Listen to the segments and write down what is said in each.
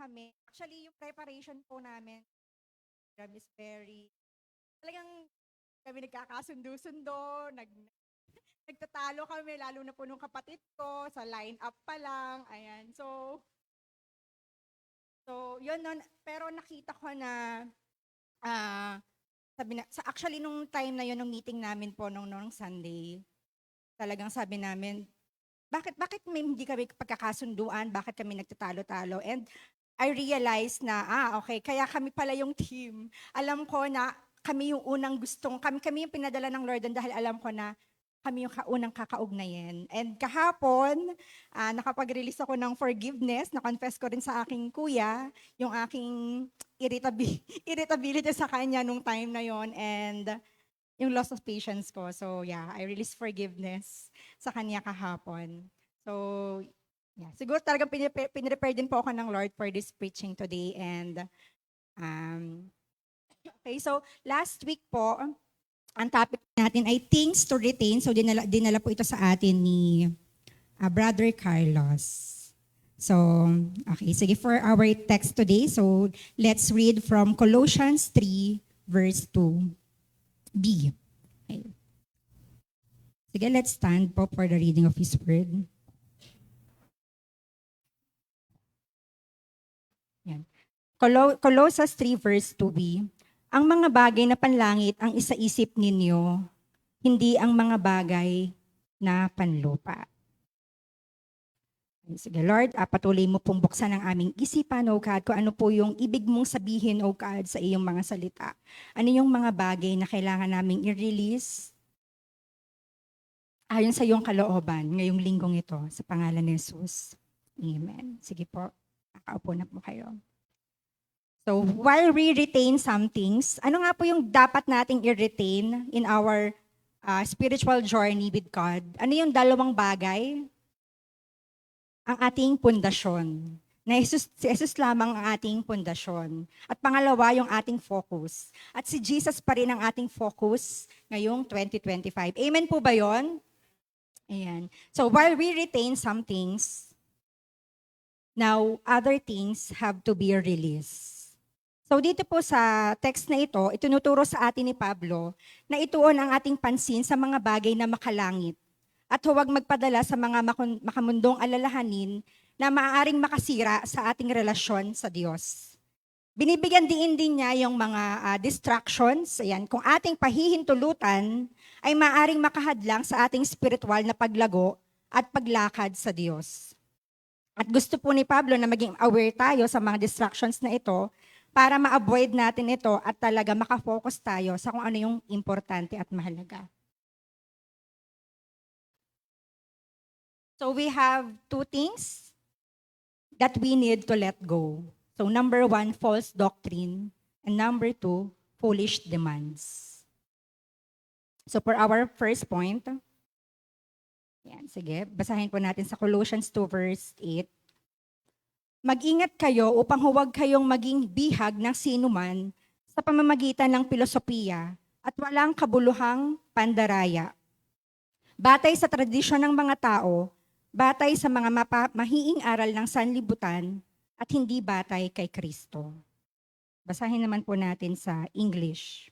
kami. Actually, yung preparation po namin, program is very, talagang kami nagkakasundo-sundo, nagtatalo kami, lalo na po nung kapatid ko, sa line-up pa lang, ayan. So yun nun, pero nakita ko na, ah, actually nung time na yun, nung meeting namin po nung Sunday, talagang sabi namin, bakit may hindi kami pagkakasunduan, bakit kami nagtatalo-talo? And I realized na, okay, kaya kami pala yung team. Alam ko na kami yung unang kami yung pinadala ng Lord dahil alam ko na kami yung unang kakaugnayan. And kahapon, nakapag-release ako ng forgiveness, na-confess ko rin sa aking kuya, yung aking irritability sa kanya nung time na yon, and yung loss of patience ko. So yeah, I released forgiveness sa kanya kahapon. So yeah, siguro talagang pinrepare din po ako ng Lord for this preaching today. And okay, so last week po, ang topic natin ay things to retain. So dinala po ito sa atin ni Brother Carlos. So, okay, sige, for our text today, so let's read from Colossians 3, verse 2b. Okay. Sige, let's stand po for the reading of His Word. Yan. Colossians 3, verse 2b. Ang mga bagay na panlangit ang isaisip ninyo, hindi ang mga bagay na panlupa. Sige, Lord, patuloy mo pong buksan ang aming isipan, O God, kung ano po yung ibig mong sabihin, O God, sa iyong mga salita. Ano yung mga bagay na kailangan naming i-release ayon sa iyong kalooban ngayong linggong ito, sa pangalan ni Jesus. Amen. Sige po, nakaupo na po kayo. So, while we retain some things, ano nga po yung dapat nating i-retain in our spiritual journey with God? Ano yung dalawang bagay? Ang ating pundasyon. Na si Jesus lamang ang ating pundasyon. At pangalawa, yung ating focus. At si Jesus pa rin ang ating focus ngayong 2025. Amen po ba yon? Ayan. So, while we retain some things, now other things have to be released. So dito po sa text na ito, itinuturo sa atin ni Pablo na ituon ang ating pansin sa mga bagay na makalangit at huwag magpadala sa mga makamundong alalahanin na maaaring makasira sa ating relasyon sa Diyos. Binibigyan din niya yung mga distractions, ayan, kung ating pahihintulutan ay maaaring makahadlang sa ating spiritual na paglago at paglakad sa Diyos. At gusto po ni Pablo na maging aware tayo sa mga distractions na ito para ma-avoid natin ito at talaga makafocus tayo sa kung ano yung importante at mahalaga. So we have two things that we need to let go. So number 1, false doctrine. And number 2, foolish demands. So for our first point, yan, sige, basahin po natin sa Colossians 2 verse 8. Mag-ingat kayo upang huwag kayong maging bihag ng sinuman sa pamamagitan ng filosofiya at walang kabuluhang pandaraya. Batay sa tradisyon ng mga tao, batay sa mga mahiing aral ng sanlibutan, at hindi batay kay Kristo. Basahin naman po natin sa English.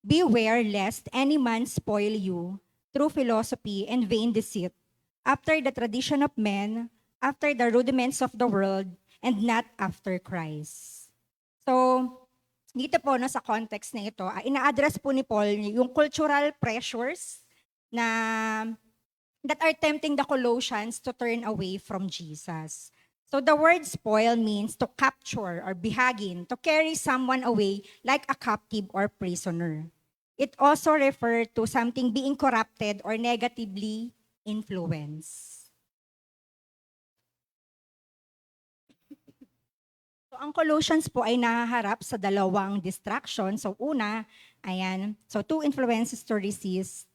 Beware lest any man spoil you through philosophy and vain deceit, after the tradition of men, after the rudiments of the world, and not after Christ. So, dito po sa context na ito, ina-address po ni Paul yung cultural pressures that are tempting the Colossians to turn away from Jesus. So the word spoil means to capture or bihagin, to carry someone away like a captive or prisoner. It also refers to something being corrupted or negatively influenced. So ang Colossians po ay nahaharap sa dalawang distraction. So una, ayan, so 2 influences to resist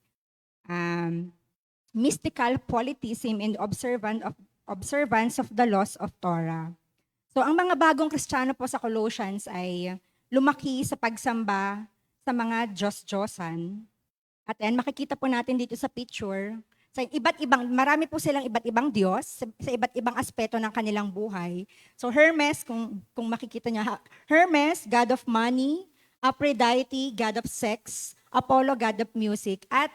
mystical politism and observance of the laws of Torah. So ang mga bagong Kristiyano po sa Colossians ay lumaki sa pagsamba sa mga Diyos-Diyosan. At makikita po natin dito sa picture Marami po silang iba't ibang Diyos sa iba't ibang aspeto ng kanilang buhay. So Hermes, kung makikita niya, Hermes, God of money, Aphrodite, God of sex, Apollo, God of music, at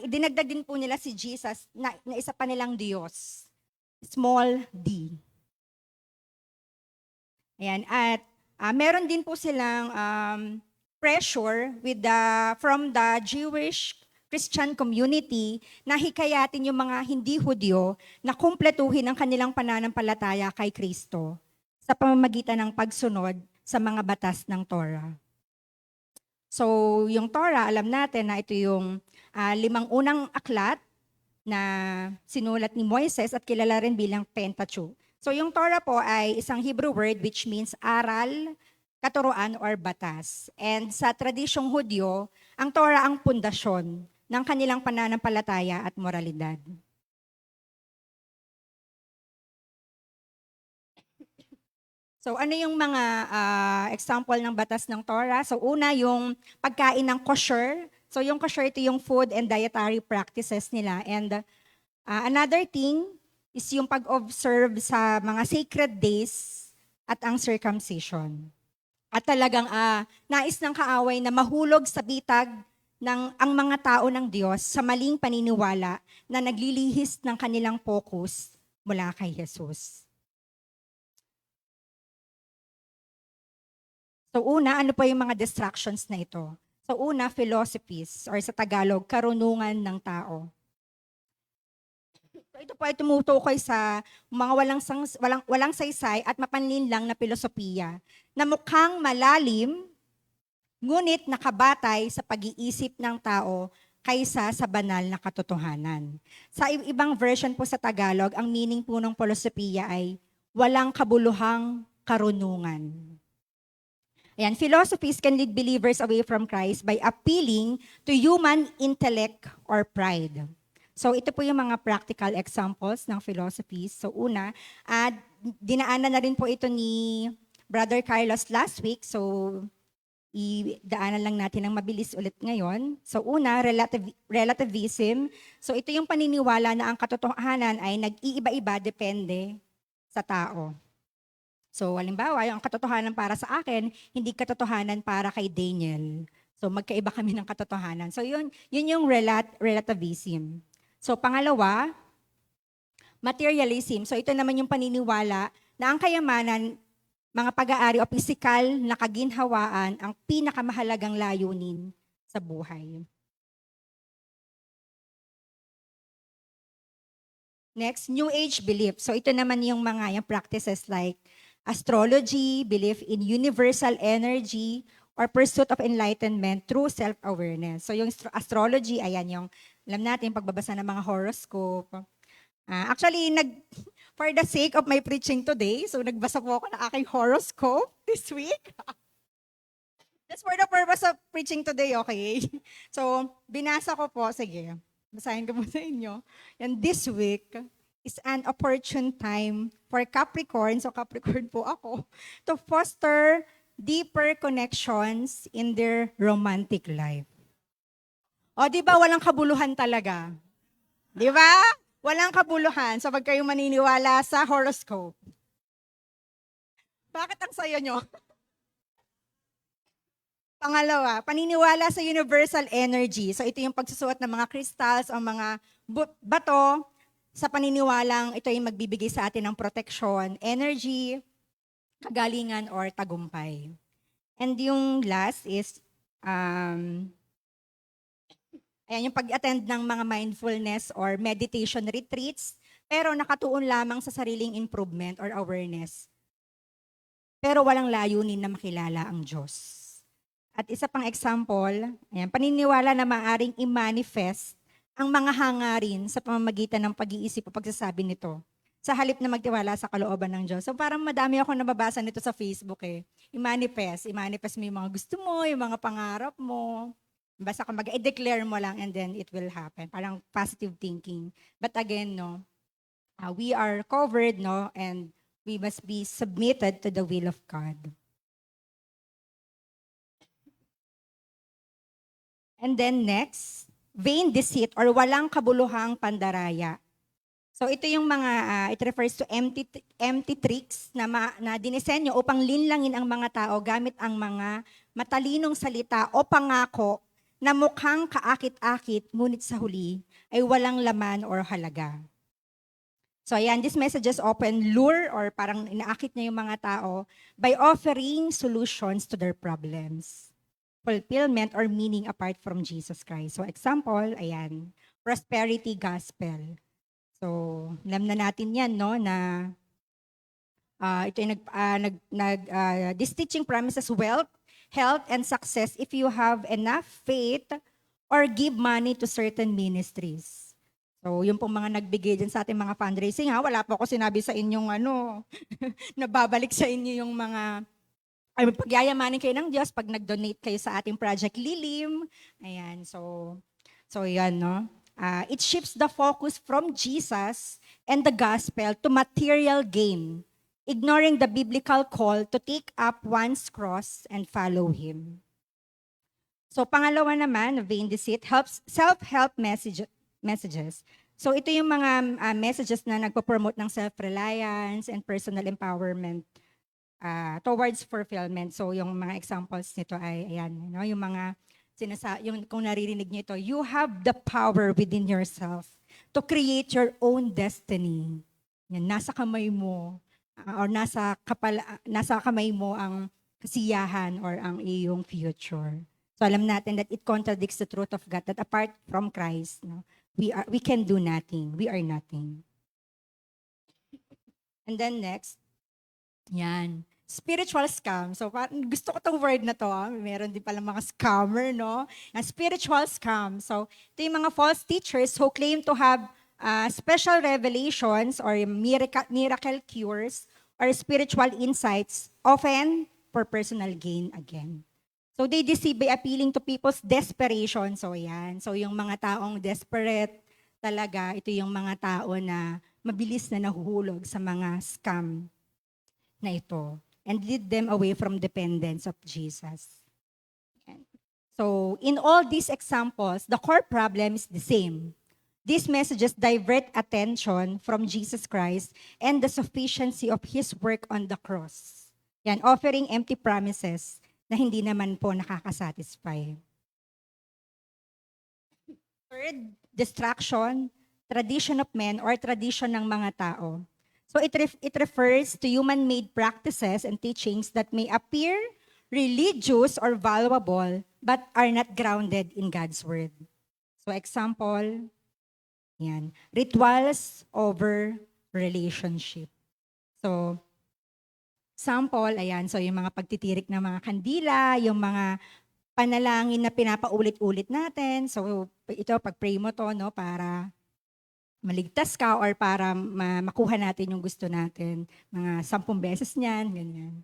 dinagdag din po nila si Jesus na isa pa nilang Diyos, small d. Ayan, at meron din po silang pressure from the Jewish Christian community na hikayatin yung mga hindi Hudyo na kumpletuhin ang kanilang pananampalataya kay Kristo sa pamamagitan ng pagsunod sa mga batas ng Torah. So, yung Torah, alam natin na ito yung 5 unang aklat na sinulat ni Moises at kilala rin bilang Pentateuch. So, yung Torah po ay isang Hebrew word which means aral, katuruan, or batas. And sa tradisyong Hudyo, ang Torah ang pundasyon ng kanilang pananampalataya at moralidad. So ano yung mga example ng batas ng Torah? So una, yung pagkain ng kosher. So yung kosher, ito yung food and dietary practices nila. And another thing is yung pag-observe sa mga sacred days at ang circumcision. At talagang nais ng kaaway na mahulog sa bitag ang mga tao ng Diyos sa maling paniniwala na naglilihis ng kanilang focus mula kay Jesus. So una, ano pa yung mga distractions na ito? So una, philosophies, or sa Tagalog, karunungan ng tao. So ito po ay tumutukoy sa mga walang saysay at mapanlinlang na filosofiya na mukhang malalim, ngunit nakabatay sa pag-iisip ng tao kaysa sa banal na katotohanan. Sa ibang version po sa Tagalog, ang meaning po ng filosofiya ay walang kabuluhang karunungan. Ayan, philosophies can lead believers away from Christ by appealing to human intellect or pride. So ito po yung mga practical examples ng philosophies. So una, dinaanan na rin po ito ni Brother Carlos last week. So idaanan lang natin ng mabilis ulit ngayon. So una, relativism. So ito yung paniniwala na ang katotohanan ay nag-iiba-iba depende sa tao. So, halimbawa, yung katotohanan para sa akin, hindi katotohanan para kay Daniel. So, magkaiba kami ng katotohanan. So, yun yung relativism. So, pangalawa, materialism. So, ito naman yung paniniwala na ang kayamanan, mga pag-aari o pisikal na kaginhawaan ang pinakamahalagang layunin sa buhay. Next, New Age belief. So, ito naman yung mga practices like astrology, belief in universal energy, or pursuit of enlightenment through self-awareness. So yung astrology, ayan yung, alam natin, pagbabasa ng mga horoscope. Actually, for the sake of my preaching today, so nagbasa po ako ng aking horoscope this week. That's for the purpose of preaching today, okay? So, binasa ko po, sige, basahin ko po sa inyo. And this week is an opportune time for Capricorn, so Capricorn po ako, to foster deeper connections in their romantic life. O, di ba walang kabuluhan talaga? Di ba? Walang kabuluhan. So, wag kayong maniniwala sa horoscope. Bakit ang sayo nyo? Pangalawa, paniniwala sa universal energy. So, ito yung pagsusuot ng mga crystals o mga bato sa paniniwalang ito ay magbibigay sa atin ng protection, energy, kagalingan, or tagumpay. And yung last is, ayan, yung pag-attend ng mga mindfulness or meditation retreats, pero nakatuon lamang sa sariling improvement or awareness. Pero walang layunin na makilala ang Diyos. At isa pang example, ayan, paniniwala na maaaring i-manifest ang mga hangarin sa pamamagitan ng pag-iisip o pagsasabi nito sa halip na magtiwala sa kalooban ng Diyos. So parang madami ako nababasa nito sa Facebook eh. I-manifest mo yung mga gusto mo, yung mga pangarap mo. Basta ka mag-declare mo lang and then it will happen. Parang positive thinking. But again, no, we are covered, no, and we must be submitted to the will of God. And then next, vain deceit or walang kabuluhang pandaraya. So ito yung mga, it refers to empty tricks na dinisenyo upang linlangin ang mga tao gamit ang mga matalinong salita o pangako na mukhang kaakit-akit, ngunit sa huli ay walang laman or halaga. So ayan, these messages often lure or parang inaakit niya yung mga tao by offering solutions to their problems, fulfillment or meaning apart from Jesus Christ. So example, ayan, prosperity gospel. So, alam na natin yan, no, na ito yung this teaching promises wealth, health, and success if you have enough faith or give money to certain ministries. So, yung pong mga nagbigay dyan sa ating mga fundraising, wala po ako sinabi sa inyong nababalik sa inyo yung mga, ay pagyayamanin kayo ng Diyos pag nag-donate kayo sa ating Project Lilim. Ayan, so yan, no? It shifts the focus from Jesus and the gospel to material gain, ignoring the biblical call to take up one's cross and follow Him. So pangalawa naman, vain deceit, helps self-help messages. So ito yung mga messages na nagpo-promote ng self-reliance and personal empowerment towards fulfillment. So yung mga examples nito ay ayan, no? Yung mga yung kung naririnig niyo ito, you have the power within yourself to create your own destiny. Yan, nasa kamay mo or nasa kamay mo ang kasiyahan or ang iyong future. So alam natin that it contradicts the truth of God that apart from Christ, no, we can do nothing. We are nothing. And then next, yan. Spiritual scam. So, gusto ko tong word na to. Meron din pala mga scammer, no? And spiritual scam. So, ito yung mga false teachers who claim to have special revelations or miracle cures or spiritual insights, often for personal gain again. So, they deceive by appealing to people's desperation. So, yan. So, yung mga taong desperate talaga, ito yung mga tao na mabilis na nahuhulog sa mga scam na ito and lead them away from dependence of Jesus. So, in all these examples, the core problem is the same. These messages divert attention from Jesus Christ and the sufficiency of His work on the cross. Yan, offering empty promises na hindi naman po nakakasatisfy. Third, distraction, tradition of men or tradition ng mga tao. So it refers to human-made practices and teachings that may appear religious or valuable but are not grounded in God's word. So example, yan, rituals over relationship. So sample, ayan, so yung mga pagtitirik ng mga kandila, yung mga panalangin na pinapaulit-ulit natin. So ito, pag-pray mo to, no, para maligtas ka or para makuha natin yung gusto natin. Mga 10 beses niyan, ganyan.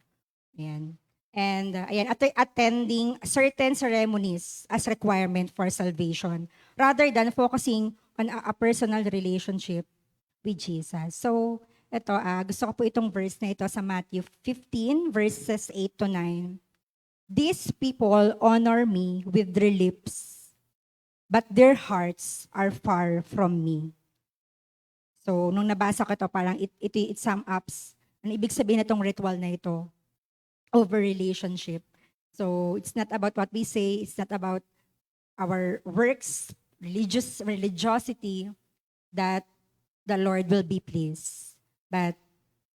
Ayan. And ayan, attending certain ceremonies as requirement for salvation rather than focusing on a personal relationship with Jesus. So, ito, gusto ko po itong verse na ito sa Matthew 15, verses 8 to 9. These people honor me with their lips, but their hearts are far from me. So, nung nabasa ko ito, parang it sum ups. Ano ibig sabihin na itong ritual na ito? Over relationship. So, it's not about what we say. It's not about our works, religiosity, that the Lord will be pleased. But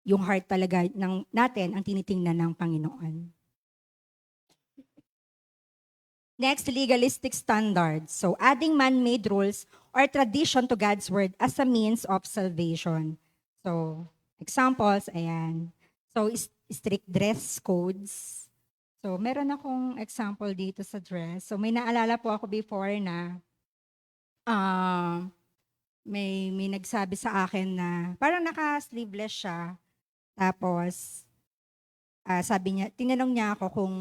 yung heart talaga natin ang tinitingnan ng Panginoon. Next, legalistic standards. So, adding man-made rules or tradition to God's word as a means of salvation. So, examples, ayan. So, strict dress codes. So, meron akong example dito sa dress. So, may naalala po ako before na may nagsabi sa akin na parang naka-sleeveless siya. Tapos, sabi niya, tinanong niya ako kung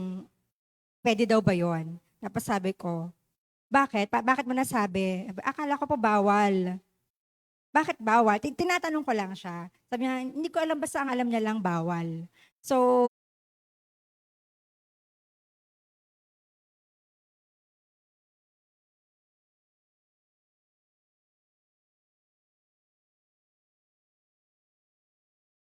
pwede daw ba yon. Tapos sabi ko, bakit? Bakit mo nasabi? Akala ko po bawal. Bakit bawal? Tinatanong ko lang siya. Sabi niya, hindi ko alam, basta ang alam niya lang bawal. So,